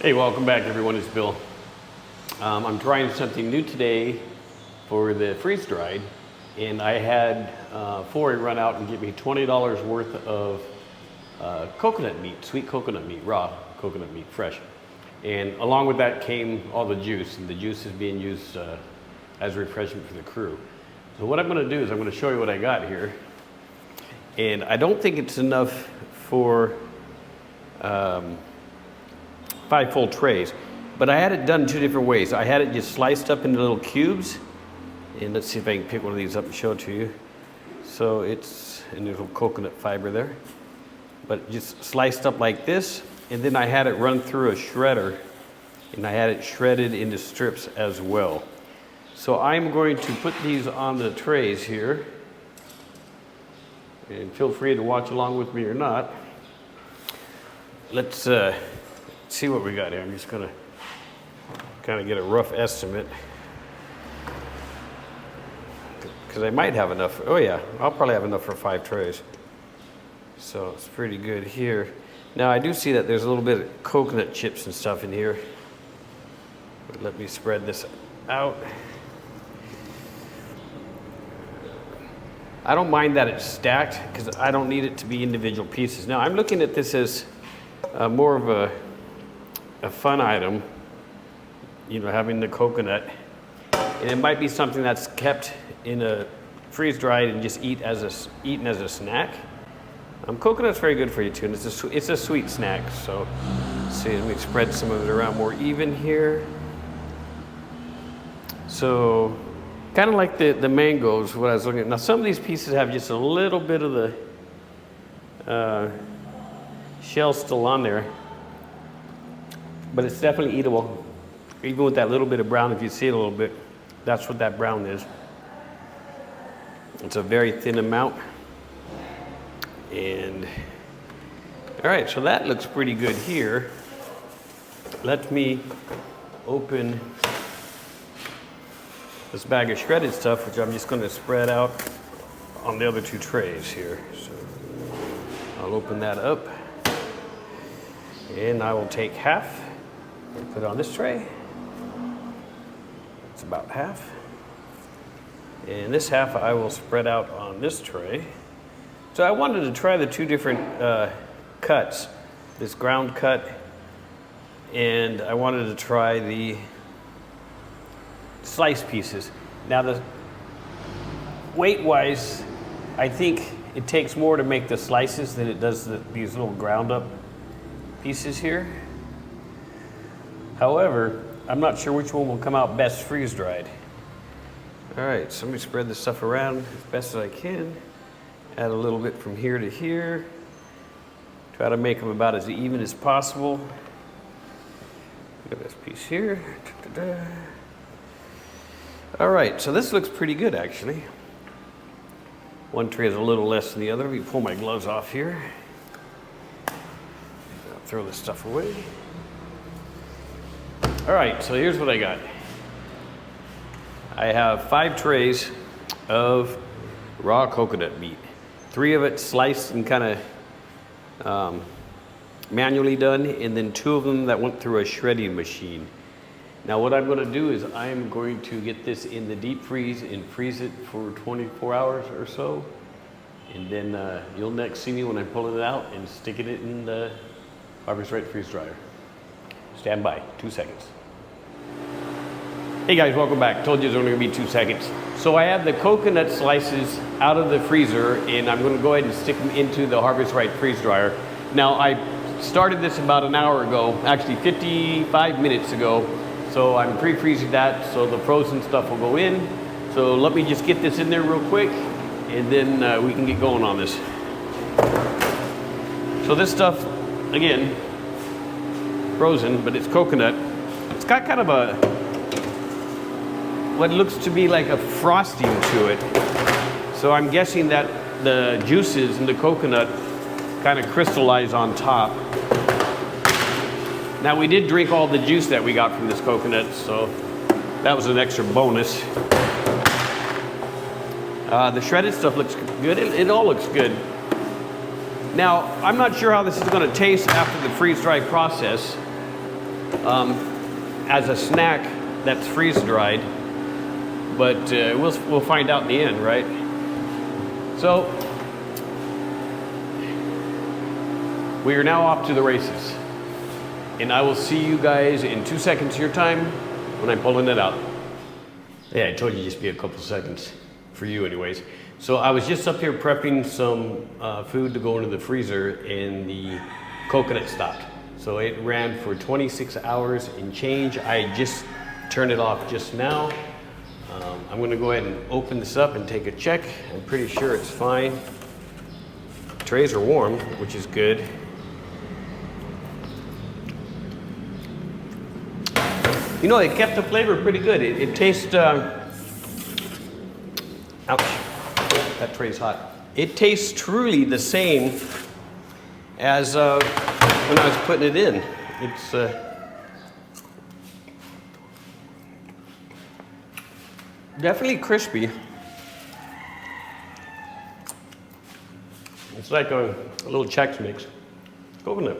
Hey, welcome back everyone, it's Bill. I'm trying something new today for the freeze-dried, and I had Fori run out and give me $20 worth of coconut meat, sweet coconut meat, raw coconut meat, fresh. And along with that came all the juice, and the juice is being used as refreshment for the crew. So what I'm gonna do is I'm gonna show you what I got here. And I don't think it's enough for 5 full trays, but I had it done 2 different ways. I had it just sliced up into little cubes, and let's see if I can pick one of these up and show it to you. So it's a little coconut fiber there, but just sliced up like this, and then I had it run through a shredder, and I had it shredded into strips as well. So I'm going to put these on the trays here, and feel free to watch along with me or not. Let's see what we got here. I'm just gonna kind of get a rough estimate, because I might have enough. Oh yeah, I'll probably have enough for 5 trays. So it's pretty good here. Now I do see that there's a little bit of coconut chips and stuff in here. But let me spread this out. I don't mind that it's stacked because I don't need it to be individual pieces. Now I'm looking at this as more of a fun item, you know, having the coconut. And it might be something that's kept in a freeze-dried and just eaten as a snack. Coconut's very good for you too, and it's a sweet snack. So let's see, let me spread some of it around more even here. So kind of like the mangoes, what I was looking at. Now some of these pieces have just a little bit of the shell still on there, but it's definitely eatable. Even with that little bit of brown, if you see it a little bit, that's what that brown is. It's a very thin amount. And all right, so that looks pretty good here. Let me open this bag of shredded stuff, which I'm just going to spread out on the other 2 trays here. So I'll open that up, and I will take half and put it on this tray. It's about half. And this half I will spread out on this tray. So I wanted to try the 2 different cuts, this ground cut, and I wanted to try the sliced pieces. Now the weight-wise, I think it takes more to make the slices than it does these little ground up pieces here. However, I'm not sure which one will come out best freeze-dried. All right, so let me spread this stuff around as best as I can. Add a little bit from here to here. Try to make them about as even as possible. Look at this piece here. Da-da-da. All right, so this looks pretty good actually. One tray is a little less than the other. Let me pull my gloves off here. I'll throw this stuff away. All right, so here's what I got. I have 5 trays of raw coconut meat. 3 of it sliced and kind of manually done, and then 2 of them that went through a shredding machine. Now what I'm gonna do is I'm going to get this in the deep freeze and freeze it for 24 hours or so. And then you'll next see me when I'm pulling it out and sticking it in the harvestright freeze dryer. Stand by, 2 seconds. Hey guys, welcome back. Told you it was only gonna be 2 seconds. So I have the coconut slices out of the freezer, and I'm gonna go ahead and stick them into the harvestright freeze dryer. Now I started this about an hour ago, actually 55 minutes ago. So I'm pre-freezing that so the frozen stuff will go in. So let me just get this in there real quick, and then we can get going on this. So this stuff, again, frozen, but it's coconut. It's got kind of what looks to be like a frosting to it. So I'm guessing that the juices in the coconut kind of crystallize on top. Now we did drink all the juice that we got from this coconut, so that was an extra bonus. The shredded stuff looks good. It all looks good. Now, I'm not sure how this is going to taste after the freeze-dry process. as a snack that's freeze dried, but we'll find out in the end, right? So we are now off to the races, and I will see you guys in 2 seconds of your time when I'm pulling it out. Yeah, I told you just be a couple seconds for you anyways. So I was just up here prepping some food to go into the freezer, and the coconut stopped. So it ran for 26 hours and change. I just turned it off just now. I'm gonna go ahead and open this up and take a check. I'm pretty sure it's fine. Trays are warm, which is good. You know, it kept the flavor pretty good. It tastes, ouch, that tray's hot. It tastes truly the same as when I was putting it in. It's definitely crispy. It's like a little Chex Mix coconut.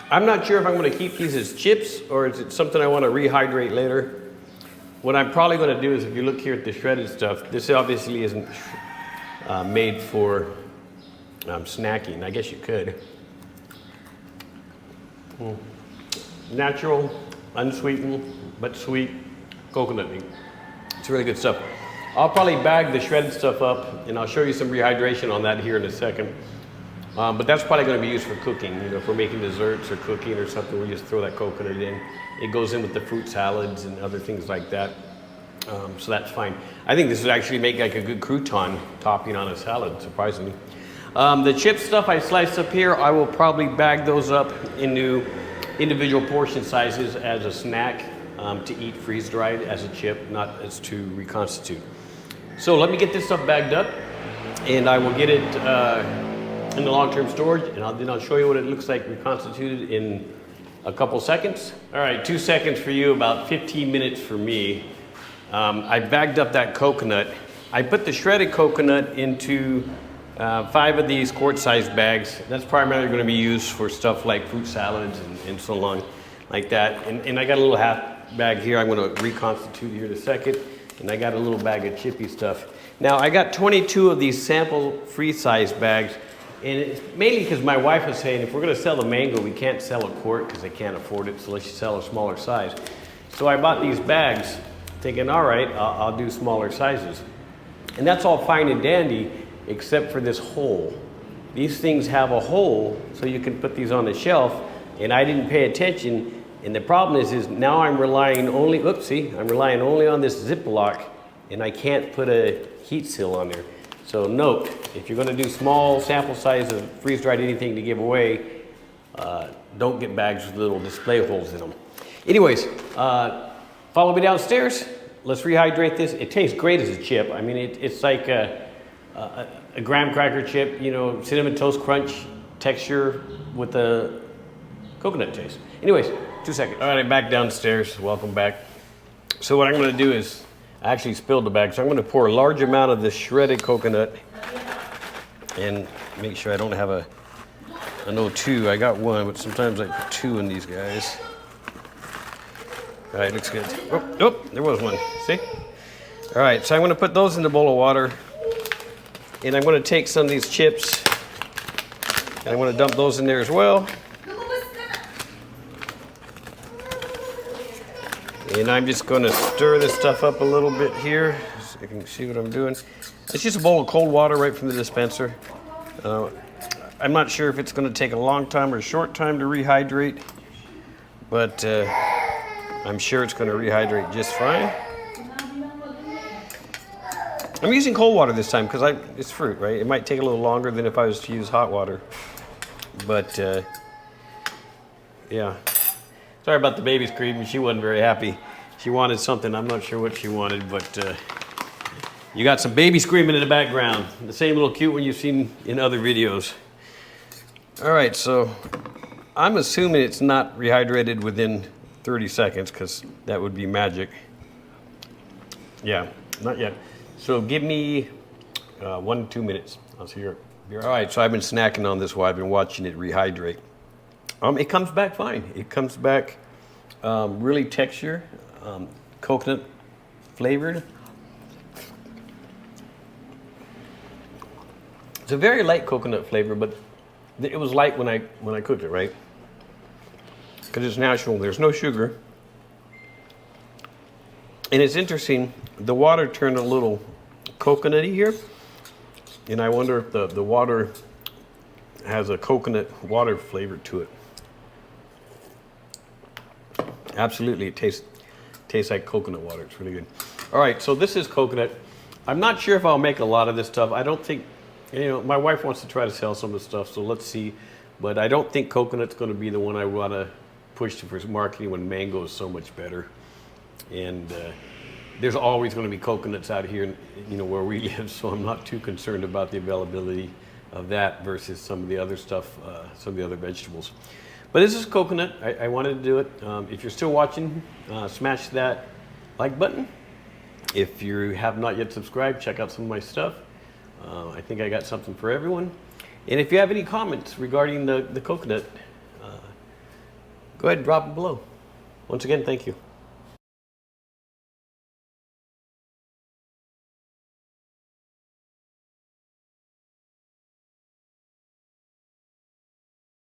I'm not sure if I'm going to keep these as chips or is it something I want to rehydrate later. What I'm probably going to do is, if you look here at the shredded stuff, this obviously isn't made for snacking. I guess you could. Natural, unsweetened, but sweet coconut meat. It's really good stuff. I'll probably bag the shredded stuff up, and I'll show you some rehydration on that here in a second. But that's probably going to be used for cooking. You know, if we're making desserts or cooking or something, we just throw that coconut in. It goes in with the fruit salads and other things like that. So that's fine. I think this would actually make like a good crouton topping on a salad, surprisingly. The chip stuff I sliced up here, I will probably bag those up into individual portion sizes as a snack to eat freeze-dried as a chip, not as to reconstitute. So let me get this stuff bagged up, and I will get it in the long-term storage, and then I'll show you what it looks like reconstituted in a couple seconds. All right, 2 seconds for you, about 15 minutes for me. I bagged up that coconut. I put the shredded coconut into 5 of these quart-sized bags. That's primarily going to be used for stuff like fruit salads and so on, like that. And I got a little half bag here I'm going to reconstitute here in a second. And I got a little bag of chippy stuff. Now, I got 22 of these sample free-size bags. And it's mainly because my wife was saying, if we're going to sell the mango, we can't sell a quart because they can't afford it, so let's sell a smaller size. So I bought these bags thinking, all right, I'll do smaller sizes. And that's all fine and dandy, except for this hole. These things have a hole, so you can put these on the shelf, and I didn't pay attention. And the problem is now I'm relying only, I'm relying only on this Ziploc, and I can't put a heat seal on there. So note, if you're going to do small sample size of freeze-dried anything to give away, don't get bags with little display holes in them. Anyways, follow me downstairs. Let's rehydrate this. It tastes great as a chip. I mean, it's like a graham cracker chip, you know, cinnamon toast crunch texture with a coconut taste. Anyways, 2 seconds. All right, I'm back downstairs. Welcome back. So what I'm going to do is, I actually spilled the bag, so I'm going to pour a large amount of this shredded coconut and make sure I don't have an O2. I got one, but sometimes I put 2 in these guys. All right, looks good. Oh, there was one. See? All right, so I'm going to put those in the bowl of water, and I'm going to take some of these chips, and I'm going to dump those in there as well. And I'm just going to stir this stuff up a little bit here so you can see what I'm doing. It's just a bowl of cold water right from the dispenser. I'm not sure if it's going to take a long time or a short time to rehydrate, but I'm sure it's going to rehydrate just fine. I'm using cold water this time because it's fruit, right? It might take a little longer than if I was to use hot water. But yeah. Sorry about the baby screaming. She wasn't very happy. She wanted something. I'm not sure what she wanted, but you got some baby screaming in the background. The same little cute one you've seen in other videos. All right, so I'm assuming it's not rehydrated within 30 seconds because that would be magic. Yeah, not yet. So give me 1 to 2 minutes. I'll see you. All right, so I've been snacking on this while I've been watching it rehydrate. It comes back fine. It comes back really texture, coconut flavored. It's a very light coconut flavor, but it was light when I cooked it, right? Because it's natural. There's no sugar. And it's interesting, the water turned a little coconutty here. And I wonder if the water has a coconut water flavor to it. Absolutely, it tastes like coconut water. It's really good. All right, so this is coconut. I'm not sure if I'll make a lot of this stuff. I don't think, my wife wants to try to sell some of the stuff, so let's see. But I don't think coconut's going to be the one I want to push for marketing when mango is so much better. And there's always going to be coconuts out here, where we live, so I'm not too concerned about the availability of that versus some of the other stuff, some of the other vegetables. But this is coconut. I wanted to do it. If you're still watching, smash that like button. If you have not yet subscribed, check out some of my stuff. I think I got something for everyone. And if you have any comments regarding the coconut, go ahead and drop them below. Once again, thank you.